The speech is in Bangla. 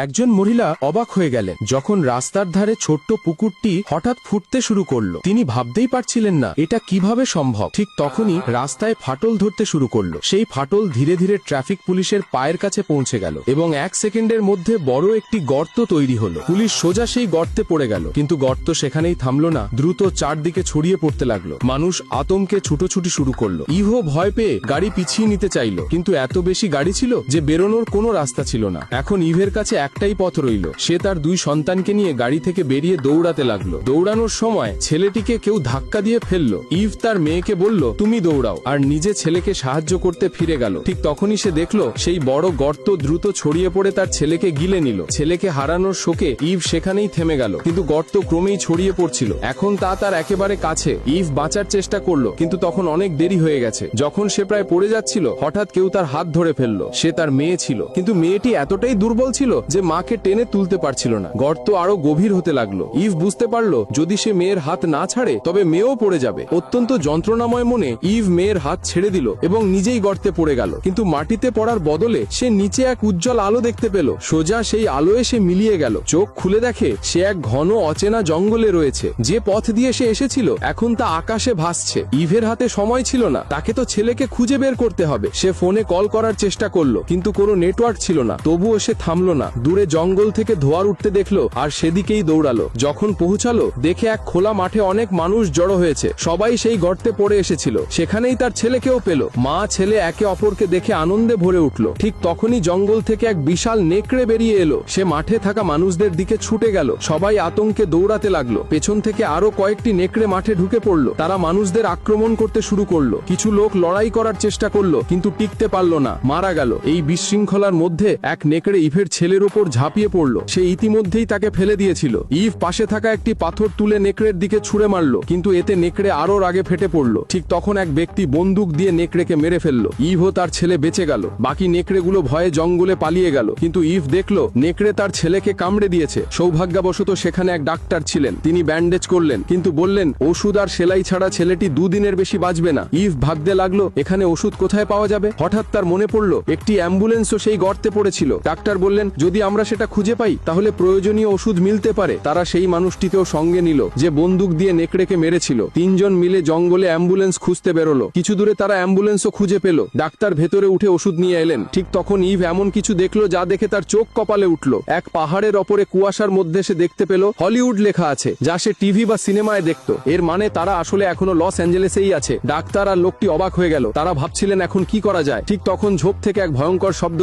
একজন মহিলা অবাক হয়ে গেলেন যখন রাস্তার ধারে ছোট্ট পুকুরটি হঠাৎ ফুটতে শুরু করলো। তিনি ভাবতেই পারছিলেন না এটা কিভাবে সম্ভব। ঠিক তখনই রাস্তায় ফাটল ধরতে শুরু করলো। সেই ফাটল ধীরে ধীরে ট্রাফিক পুলিশের পায়ের কাছে পৌঁছে গেল এবং 1 সেকেন্ডের মধ্যে বড় একটি গর্ত তৈরি হলো। পুলিশ সোজা সেই গর্তে পড়ে গেল, কিন্তু গর্ত সেখানেই থামলো না, দ্রুত চারদিকে ছড়িয়ে পড়তে লাগলো। মানুষ আতঙ্কে ছুটোছুটি শুরু করলো। ইভো ভয় পেয়ে গাড়ি পিছিয়ে নিতে চাইলো, কিন্তু এত বেশি গাড়ি ছিল যে বেরোনোর কোনো রাস্তা ছিল না। এখন ইভের কাছে একটাই পথ রইল। সে তার 2 সন্তানকে নিয়ে গাড়ি থেকে বেরিয়ে দৌড়াতে লাগলো। দৌড়ানোর সময় ছেলেটিকে কেউ ধাক্কা দিয়ে ফেললো। ইভ তার মেয়েকে বলল, তুমি দৌড়াও, আর নিজে ছেলেকে সাহায্য করতে ফিরে গেল। ঠিক তখনই সে দেখলো সেই বড় গর্ত দ্রুত ছড়িয়ে পড়ে তার ছেলেকে গিলে নিল। ছেলেকে হারানোর শোকে ইভ সেখানেই থেমে গেল, কিন্তু গর্ত ক্রমেই ছড়িয়ে পড়ছিল। এখন তা তার একেবারে কাছে। ইভ বাঁচার চেষ্টা করলো, কিন্তু তখন অনেক দেরি হয়ে গেছে। যখন সে প্রায় পড়ে যাচ্ছিল, হঠাৎ কেউ তার হাত ধরে ফেললো। সে তার মেয়ে ছিল, কিন্তু মেয়েটি এতটাই দুর্বল ছিল যে মাকে টেনে তুলতে পারছিল না। গর্ত আরো গভীর হতে লাগলো। ইভ বুঝতে পারলো যদি সে মেয়ের হাত না ছাড়ে তবে মেয়েও পড়ে যাবে। অত্যন্ত যন্ত্রণাময় মনে ইভ মেয়ের হাত ছেড়ে দিল এবং নিজেই গর্তে পড়ে গেল। কিন্তু মাটিতে পড়ার বদলে সে নিচে এক উজ্জ্বল আলো দেখতে পেল। সোজা সেই আলোয় সে মিলিয়ে গেল। চোখ খুলে দেখে সে এক ঘন অচেনা জঙ্গলে রয়েছে। যে পথ দিয়ে সে এসেছিল এখন তা আকাশে ভাসছে। ইভের হাতে সময় ছিল না, তাকে তো ছেলেকে খুঁজে বের করতে হবে। সে ফোনে কল করার চেষ্টা করলো, কিন্তু কোনো নেটওয়ার্ক ছিল না। তবুও সে থামলো না। দূরে জঙ্গল থেকে ধোঁয়ার উঠতে দেখলো আর সেদিকেই দৌড়ালো। যখন পৌঁছালো দেখে এক খোলা মাঠে অনেক মানুষ জড়ো হয়েছে। সবাই সেই গর্তে পড়ে এসেছিল। সেখানেই তার ছেলেকেও পেল। মা ছেলে একে অপরকে দেখে আনন্দে ভরে উঠল। ঠিক তখনই জঙ্গল থেকে এক বিশাল নেকড়ে বেরিয়ে এলো। সে মাঠে থাকা মানুষদের দিকে ছুটে গেল। সবাই আতঙ্কে দৌড়াতে লাগলো। পেছন থেকে আরো কয়েকটি নেকড়ে মাঠে ঢুকে পড়লো। তারা মানুষদের আক্রমণ করতে শুরু করলো। কিছু লোক লড়াই করার চেষ্টা করলো, কিন্তু টিকতে পারলো না, মারা গেল। এই বিশৃঙ্খলার মধ্যে এক নেকড়ে ইভের ছেলের উপর ঝাঁপিয়ে পড়লো। সে ইতিমধ্যেই তাকে ফেলে দিয়েছিল। ইভ পাশে থাকা একটি পাথর তুলে নেকড়ের দিকে ছুঁড়ে মারলো, কিন্তু এতে নেকড়ে আরো রাগে ফেটে পড়লো। ঠিক তখন এক ব্যক্তি বন্দুক দিয়ে নেকড়েকে মেরে ফেললো। ইভ ও তার ছেলে বেঁচে গেল। বাকি নেকড়েগুলো ভয়ে জঙ্গলে পালিয়ে গেল, কিন্তু ইভ দেখলো নেকড়ে তার ছেলেকে কামড়ে দিয়েছে। সৌভাগ্যবশত সেখানে এক ডাক্তার ছিলেন। তিনি ব্যান্ডেজ করলেন, কিন্তু বললেন ওষুধ আর সেলাই ছাড়া ছেলেটি 2 দিনের বেশি বাঁচবে না। ইভ ভাবতে লাগলো এখানে ওষুধ কোথায় পাওয়া যাবে। হঠাৎ তার মনে পড়লো একটি অ্যাম্বুলেন্সও সেই গর্তে পড়েছিল। ডাক্তার বললেন যদি আমরা সেটা খুঁজে পাই তাহলে প্রয়োজনীয় ওষুধ মিলতে পারে। তারা সেই মানুষটিকেও সঙ্গে নিল যে বন্দুক দিয়ে নেকড়েকে মেরেছিল। 3 জন মিলে জঙ্গলে অ্যাম্বুলেন্স খুঁজতে বেরোলো। কিছু দূরে তারা অ্যাম্বুলেন্সও খুঁজে পেল। ডাক্তার ভেতরে উঠে ওষুধ নিয়ে এলেন। ঠিক তখন ইভ এমন কিছু দেখলো যা দেখে তার চোখ কপালে উঠলো। এক পাহাড়ের ওপরে কুয়াশার মধ্যে সে দেখতে পেল হলিউড লেখা আছে, যা সে টিভি বা সিনেমায় দেখতো। এর মানে তারা আসলে এখনো লস অ্যাঞ্জেলেসেই আছে। ডাক্তার আর লোকটি অবাক হয়ে গেল। তারা ভাবছিলেন এখন কি করা যায়। ঠিক তখন ঝোপ থেকে এক ভয়ঙ্কর শব্দ